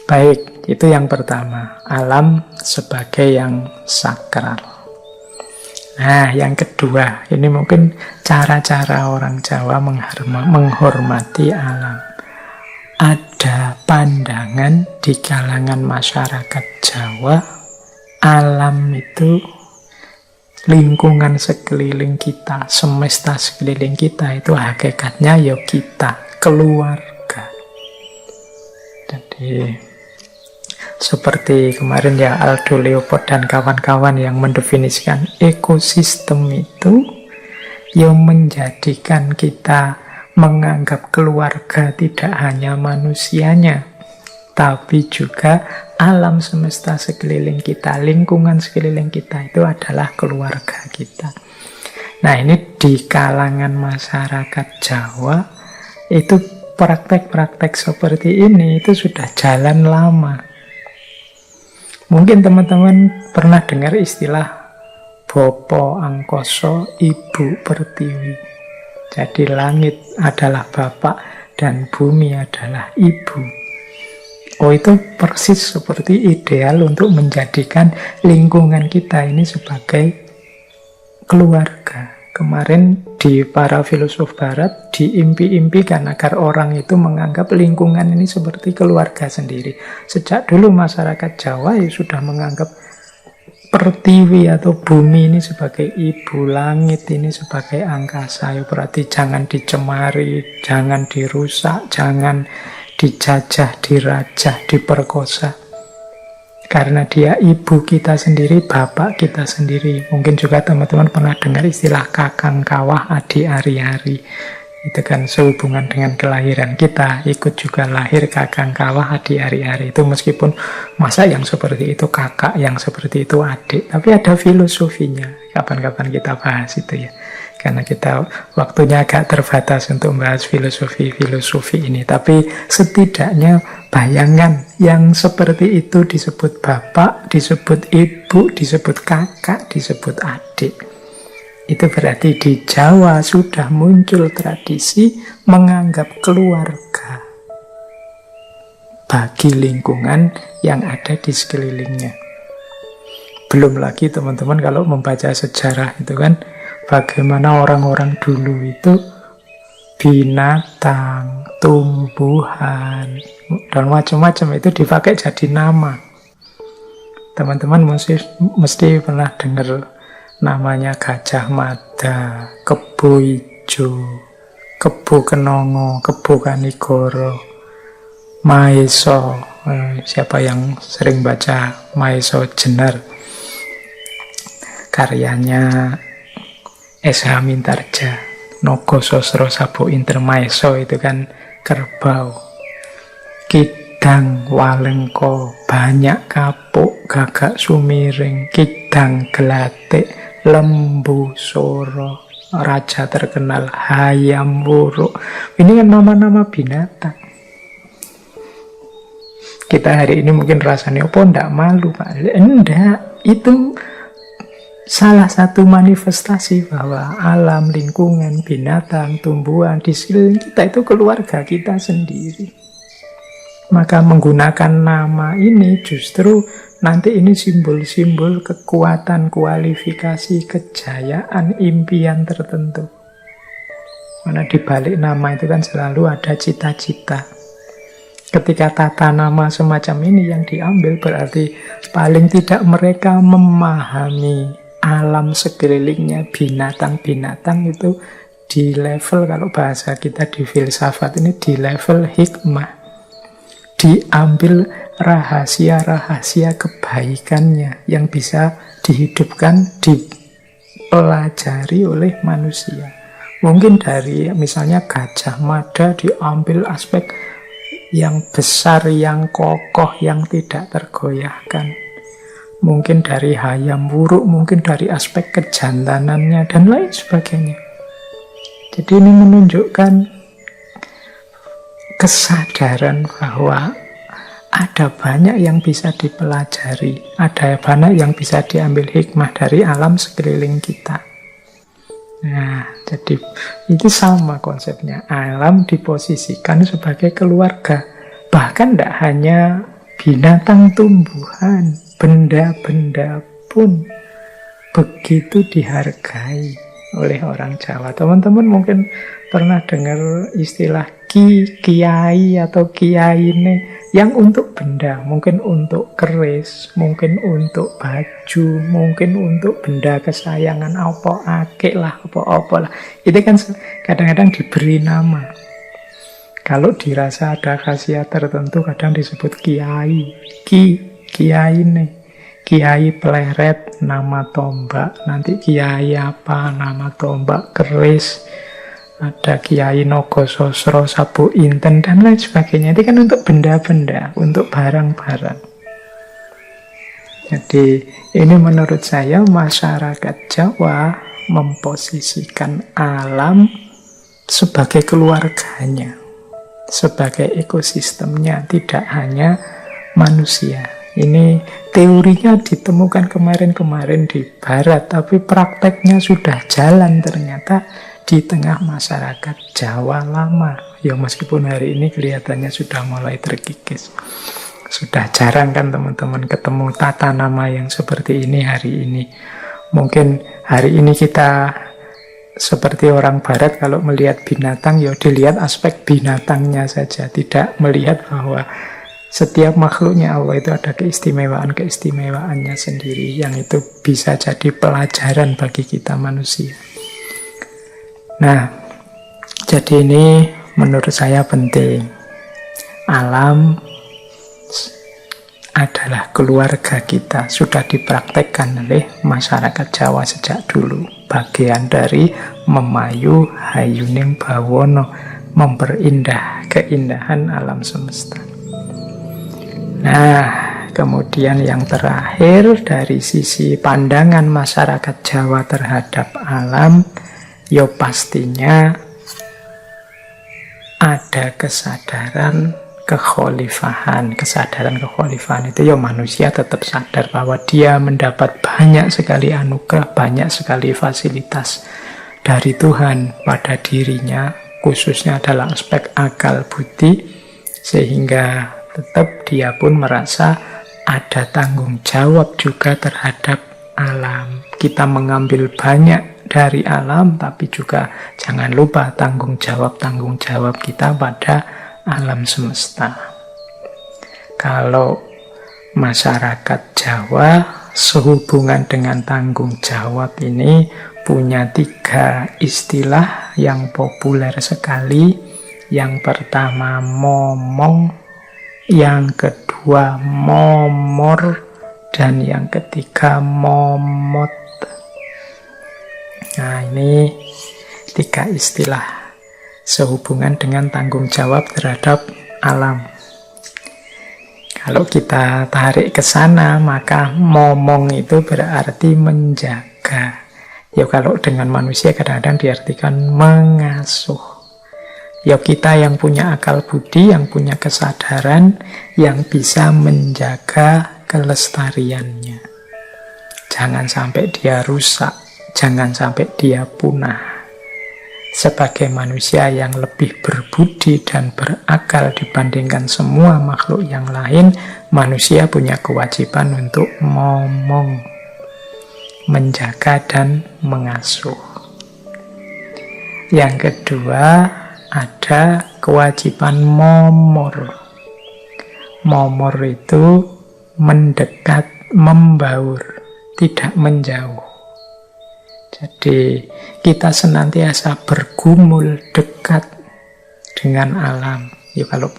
Baik, itu yang pertama. Alam sebagai yang sakral. Nah, yang kedua, ini mungkin cara-cara orang Jawa menghormati alam. Ada pandangan di kalangan masyarakat Jawa, alam itu lingkungan sekeliling kita, semesta sekeliling kita, itu hakikatnya ya kita, keluarga. Jadi seperti kemarin ya Aldo Leopold dan kawan-kawan yang mendefinisikan ekosistem itu yang menjadikan kita menganggap keluarga tidak hanya manusianya, tapi juga alam semesta sekeliling kita, lingkungan sekeliling kita itu adalah keluarga kita. Nah, ini di kalangan masyarakat Jawa itu praktek-praktek seperti ini itu sudah jalan lama. Mungkin teman-teman pernah dengar istilah Bopo Angkoso, Ibu Pertiwi. Jadi langit adalah bapak dan bumi adalah ibu. Oh, itu persis seperti ideal untuk menjadikan lingkungan kita ini sebagai keluarga. Kemarin di para filosof barat diimpi-impikan agar orang itu menganggap lingkungan ini seperti keluarga sendiri. Sejak dulu masyarakat Jawa ya sudah menganggap pertiwi atau bumi ini sebagai ibu, langit ini sebagai angkasa. Ya berarti jangan dicemari, jangan dirusak, jangan dijajah, dirajah, diperkosa. Karena dia ibu kita sendiri, bapak kita sendiri. Mungkin juga teman-teman pernah dengar istilah kakang kawah adi ari-ari. Itu kan sehubungan dengan kelahiran kita. Ikut juga lahir kakang kawah adi ari-ari. Itu meskipun masa yang seperti itu kakak, yang seperti itu adik. Tapi ada filosofinya. Kapan-kapan kita bahas itu ya. Karena kita waktunya agak terbatas untuk membahas filosofi ini. Tapi setidaknya bayangan yang seperti itu disebut bapak, disebut ibu, disebut kakak, disebut adik. Itu berarti di Jawa sudah muncul tradisi menganggap keluarga bagi lingkungan yang ada di sekelilingnya. Belum lagi teman-teman kalau membaca sejarah itu kan, bagaimana orang-orang dulu itu binatang, tumbuhan, dan macam-macam itu dipakai jadi nama. Teman-teman mesti pernah dengar namanya Gajah Mada, Kebo Ijo, Kebo Kenongo, Kebo Kanigoro, Maeso. Siapa yang sering baca Maeso Jenar? Karyanya S.H. Mintarja, Nogo Sosro Sabo Intermaiso, itu kan kerbau. Kidang Walengko, Banyak Kapuk, Gagak Sumiring, Kidang Gelatik, Lembu Soro, Raja Terkenal, Hayam Wuruk. Ini kan nama-nama binatang. Kita hari ini mungkin rasanya, oh enggak malu Pak? Enggak, itu salah satu manifestasi bahwa alam, lingkungan, binatang, tumbuhan di sekeliling kita itu keluarga kita sendiri. Maka menggunakan nama ini justru nanti ini simbol-simbol kekuatan, kualifikasi, kejayaan, impian tertentu. Karena di balik nama itu kan selalu ada cita-cita. Ketika tata nama semacam ini yang diambil, berarti paling tidak mereka memahami alam sekelilingnya, binatang-binatang itu di level, kalau bahasa kita di filsafat ini, di level hikmah. Diambil rahasia-rahasia kebaikannya yang bisa dihidupkan, dipelajari oleh manusia. Mungkin dari misalnya Gajah Mada diambil aspek yang besar, yang kokoh, yang tidak tergoyahkan. Mungkin dari Hayam Wuruk, mungkin dari aspek kejantanannya, dan lain sebagainya. Jadi ini menunjukkan kesadaran bahwa ada banyak yang bisa dipelajari, ada banyak yang bisa diambil hikmah dari alam sekeliling kita. Nah, jadi itu sama konsepnya. Alam diposisikan sebagai keluarga. Bahkan tidak hanya binatang, tumbuhan, benda-benda pun begitu dihargai oleh orang Jawa. Teman-teman mungkin pernah dengar istilah kiai atau kiyaine yang untuk benda, mungkin untuk keris, mungkin untuk baju, mungkin untuk benda kesayangan apa akik lah, apa-apa lah. Itu kan kadang-kadang diberi nama. Kalau dirasa ada khasiat tertentu kadang disebut kiai, kiyaine. Kiai Pleret, nama tombak. Nanti kiai apa, nama tombak keris. Ada kiai Nogososro, Sabu Inten, dan lain sebagainya. Itu kan untuk benda-benda, untuk barang-barang. Jadi ini menurut saya masyarakat Jawa memposisikan alam sebagai keluarganya, sebagai ekosistemnya, tidak hanya manusia. Ini teorinya ditemukan kemarin-kemarin di Barat, tapi prakteknya sudah jalan ternyata di tengah masyarakat Jawa lama. Ya meskipun hari ini kelihatannya sudah mulai terkikis. Sudah jarang kan teman-teman ketemu tata nama yang seperti ini hari ini. Mungkin hari ini kita seperti orang Barat kalau melihat binatang, ya dilihat aspek binatangnya saja. Tidak melihat bahwa setiap makhluknya Allah itu ada keistimewaan-keistimewaannya sendiri, yang itu bisa jadi pelajaran bagi kita manusia. Nah, jadi ini menurut saya penting. Alam adalah keluarga kita, sudah dipraktekkan oleh masyarakat Jawa sejak dulu. Bagian dari memayu hayuning bawono, memperindah keindahan alam semesta. Nah, kemudian yang terakhir dari sisi pandangan masyarakat Jawa terhadap alam, ya pastinya ada kesadaran kekhalifahan. Kesadaran kekhalifahan itu ya manusia tetap sadar bahwa dia mendapat banyak sekali anugerah, banyak sekali fasilitas dari Tuhan pada dirinya, khususnya adalah aspek akal budi, sehingga tetap dia pun merasa ada tanggung jawab juga terhadap alam. Kita mengambil banyak dari alam, tapi juga jangan lupa tanggung jawab kita pada alam semesta. Kalau masyarakat Jawa sehubungan dengan tanggung jawab ini punya 3 istilah yang populer sekali. Yang pertama momong, yang kedua momor, dan yang ketiga momot. Nah, ini 3 istilah sehubungan dengan tanggung jawab terhadap alam. Kalau kita tarik ke sana, maka momong itu berarti menjaga. Ya kalau dengan manusia kadang-kadang diartikan mengasuh. Ya kita yang punya akal budi, yang punya kesadaran, yang bisa menjaga kelestariannya. Jangan sampai dia rusak, jangan sampai dia punah. Sebagai manusia yang lebih berbudi dan berakal dibandingkan semua makhluk yang lain, manusia punya kewajiban untuk momong, menjaga dan mengasuh. Yang kedua, ada kewajiban momor. Momor itu mendekat, membaur, tidak menjauh. Jadi kita senantiasa bergumul dekat dengan alam. Ya kalau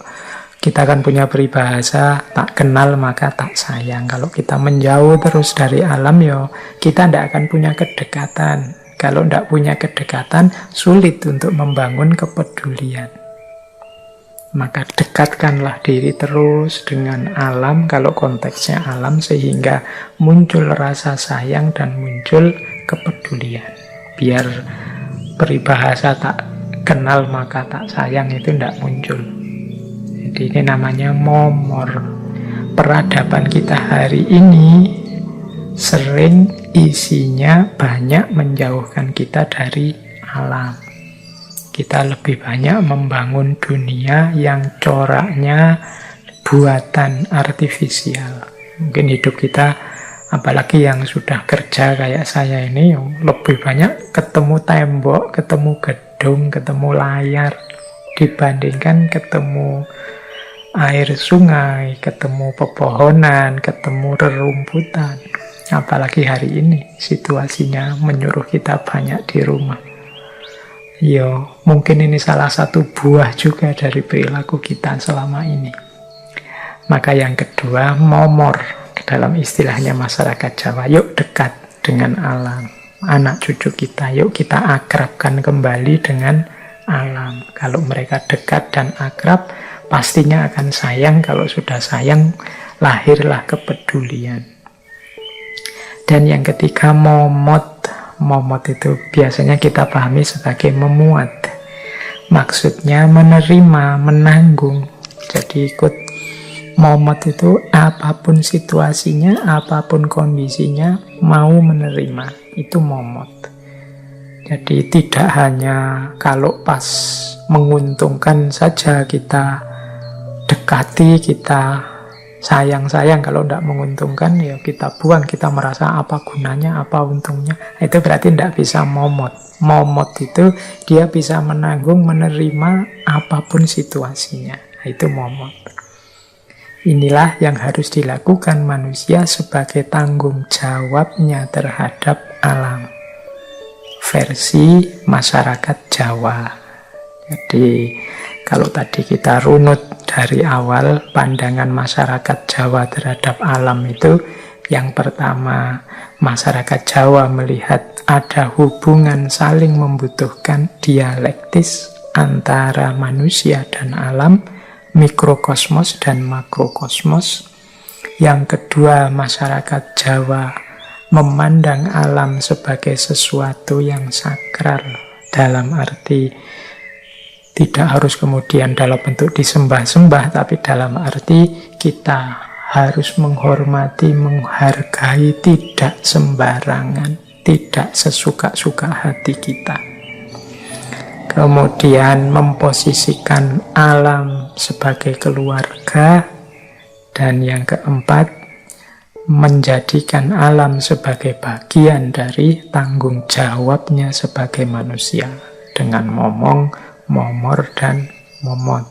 kita kan punya peribahasa, tak kenal maka tak sayang. Kalau kita menjauh terus dari alam, ya kita tidak akan punya kedekatan. Kalau tidak punya kedekatan, sulit untuk membangun kepedulian. Maka dekatkanlah diri terus dengan alam, kalau konteksnya alam, sehingga muncul rasa sayang dan muncul kepedulian. Biar peribahasa tak kenal maka tak sayang itu tidak muncul. Jadi ini namanya momor. Peradaban kita hari ini sering isinya banyak menjauhkan kita dari alam. Kita lebih banyak membangun dunia yang coraknya buatan artifisial. Mungkin hidup kita, apalagi yang sudah kerja kayak saya ini, lebih banyak ketemu tembok, ketemu gedung, ketemu layar, dibandingkan ketemu air sungai, ketemu pepohonan, ketemu rerumputan. Apalagi hari ini situasinya menyuruh kita banyak di rumah. Mungkin ini salah satu buah juga dari perilaku kita selama ini. Maka yang kedua, momor. Dalam istilahnya masyarakat Jawa, yuk dekat dengan alam. Anak cucu kita, yuk kita akrabkan kembali dengan alam. Kalau mereka dekat dan akrab, pastinya akan sayang. Kalau sudah sayang, lahirlah kepedulian. Dan yang ketiga, momot. Momot itu biasanya kita pahami sebagai memuat. Maksudnya menerima, menanggung. Jadi ikut momot itu apapun situasinya, apapun kondisinya, mau menerima. Itu momot. Jadi tidak hanya kalau pas menguntungkan saja kita dekati, kita sayang-sayang. Kalau tidak menguntungkan, ya kita buang. Kita merasa apa gunanya, apa untungnya. Itu berarti tidak bisa momot. Momot itu dia bisa menanggung, menerima apapun situasinya. Itu momot. Inilah yang harus dilakukan manusia sebagai tanggung jawabnya terhadap alam. Versi masyarakat Jawa. Jadi kalau tadi kita runut dari awal pandangan masyarakat Jawa terhadap alam itu, yang pertama, masyarakat Jawa melihat ada hubungan saling membutuhkan dialektis antara manusia dan alam, mikrokosmos dan makrokosmos. Yang kedua, masyarakat Jawa memandang alam sebagai sesuatu yang sakral, dalam arti tidak harus kemudian dalam bentuk disembah-sembah, tapi dalam arti kita harus menghormati, menghargai, tidak sembarangan, tidak sesuka-suka hati kita. Kemudian memposisikan alam sebagai keluarga. Dan yang keempat, menjadikan alam sebagai bagian dari tanggung jawabnya sebagai manusia. Dengan momong, momor, dan momot.